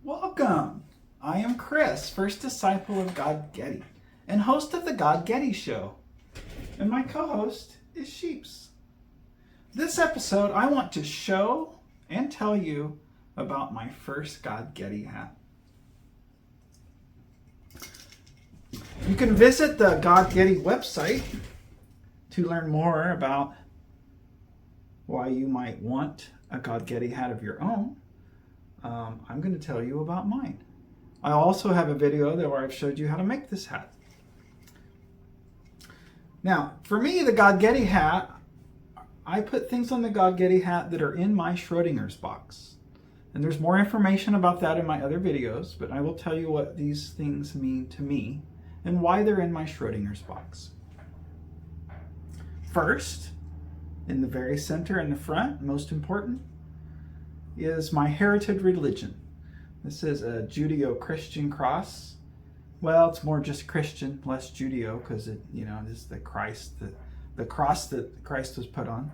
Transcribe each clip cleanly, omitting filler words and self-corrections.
Welcome! I am Chris, first disciple of GODGETTI, and host of the GODGETTI Show. And my co-host is Sheeps. This episode, I want to show and tell you about my first GODGETTI hat. You can visit the GODGETTI website to learn more about why you might want a GODGETTI hat of your own. I'm going to tell you about mine. I also have a video where I've showed you how to make this hat. Now, for me, the GODGETTI hat, I put things on the GODGETTI hat that are in my Schrodinger's box. And there's more information about that in my other videos, but I will tell you what these things mean to me and why they're in my Schrodinger's box. First, in the very center in the front, most important, is my heritage religion. This is a Judeo-Christian cross. Well, it's more just Christian, less Judeo, because it, is the Christ, the cross that Christ was put on.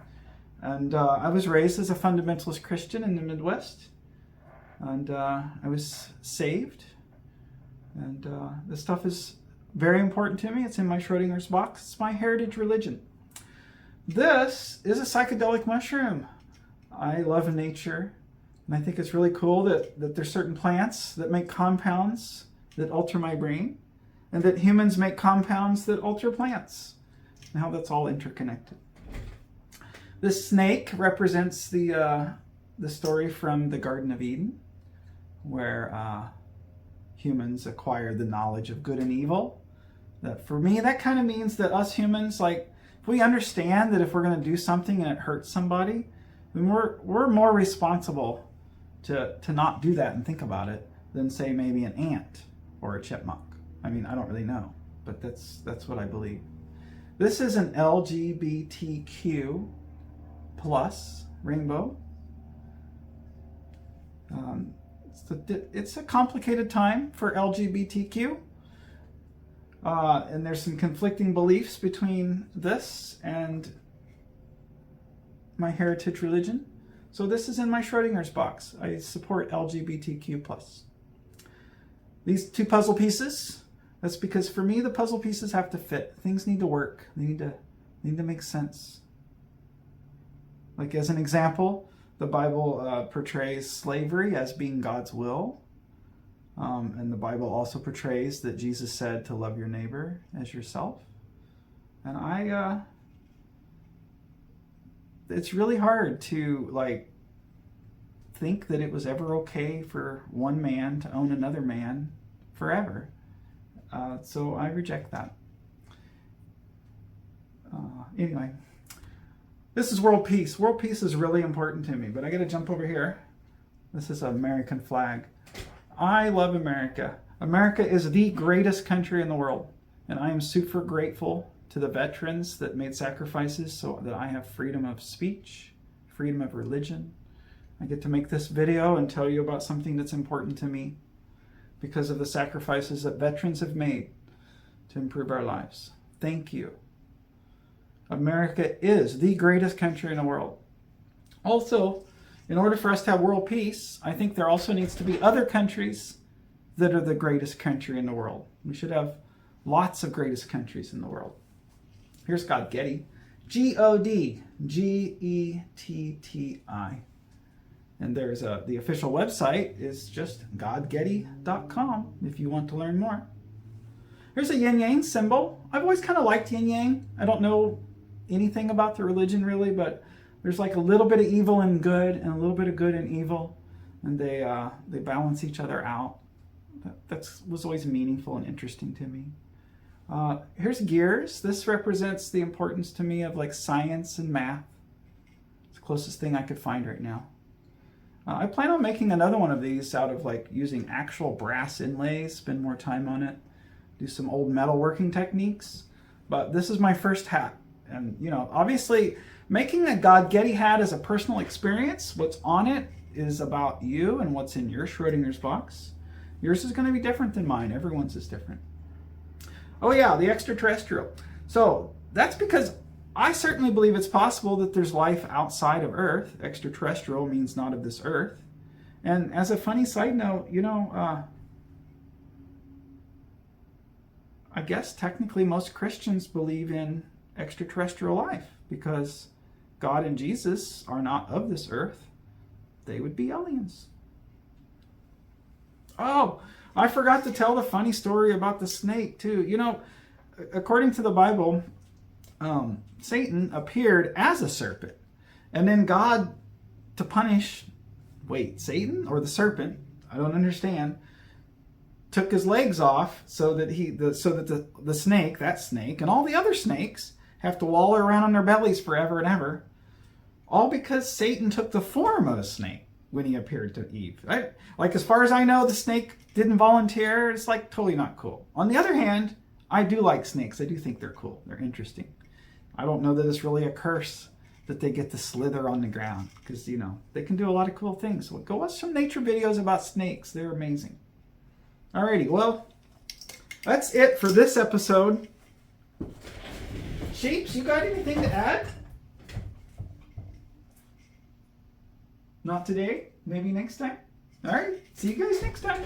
And I was raised as a fundamentalist Christian in the Midwest, and I was saved. And this stuff is very important to me. It's in my Schrodinger's box. It's my heritage religion. This is a psychedelic mushroom. I love nature. And I think it's really cool that there's certain plants that make compounds that alter my brain, and that humans make compounds that alter plants, and how that's all interconnected. This snake represents the story from the Garden of Eden, where humans acquired the knowledge of good and evil. That for me, that kind of means that us humans, if we understand that if we're going to do something and it hurts somebody, then we're more responsible to not do that and think about it than, say, maybe an ant or a chipmunk. I mean, I don't really know, but that's what I believe. This is an LGBTQ plus rainbow. It's a complicated time for LGBTQ. And there's some conflicting beliefs between this and my heritage religion. So this is in my Schrodinger's box. I support LGBTQ+. These two puzzle pieces, that's because for me the puzzle pieces have to fit. Things need to work. They need to make sense. Like as an example, the Bible portrays slavery as being God's will. And the Bible also portrays that Jesus said to love your neighbor as yourself. And it's really hard to think that it was ever okay for one man to own another man forever. So I reject that. Anyway, this is world peace. World peace is really important to me, but I got to jump over here. This is an American flag. I love America. America is the greatest country in the world, and I am super grateful to the veterans that made sacrifices so that I have freedom of speech, freedom of religion. I get to make this video and tell you about something that's important to me because of the sacrifices that veterans have made to improve our lives. Thank you. America is the greatest country in the world. Also, in order for us to have world peace, I think there also needs to be other countries that are the greatest country in the world. We should have lots of greatest countries in the world. Here's GODGETTI. GODGETTI. And there's the official website is just godgetti.com if you want to learn more. Here's a yin-yang symbol. I've always kind of liked yin-yang. I don't know anything about the religion really, but there's a little bit of evil and good and a little bit of good and evil, and they balance each other out. That was always meaningful and interesting to me. Here's gears. This represents the importance to me of science and math. It's the closest thing I could find right now. I plan on making another one of these out of using actual brass inlays, spend more time on it, do some old metalworking techniques. But this is my first hat. And, obviously making a GODGETTI hat is a personal experience. What's on it is about you and what's in your Schrodinger's box. Yours is going to be different than mine. Everyone's is different. Oh yeah, the extraterrestrial. So that's because I certainly believe it's possible that there's life outside of Earth. Extraterrestrial means not of this Earth. And as a funny side note, I guess technically most Christians believe in extraterrestrial life because God and Jesus are not of this earth. They would be aliens. Oh, I forgot to tell the funny story about the snake too. According to the Bible, Satan appeared as a serpent. And then God, to punish, Satan or the serpent? I don't understand. Took his legs off so that the snake, that snake, and all the other snakes have to wallow around on their bellies forever and ever. All because Satan took the form of a snake when he appeared to Eve. Right? Like, as far as I know, the snake didn't volunteer. It's like totally not cool. On the other hand, I do like snakes. I do think they're cool. They're interesting. I don't know that it's really a curse that they get to slither on the ground because, they can do a lot of cool things. So go watch some nature videos about snakes. They're amazing. Alrighty, well, that's it for this episode. Sheeps, you got anything to add? Not today? Maybe next time? Alright, see you guys next time.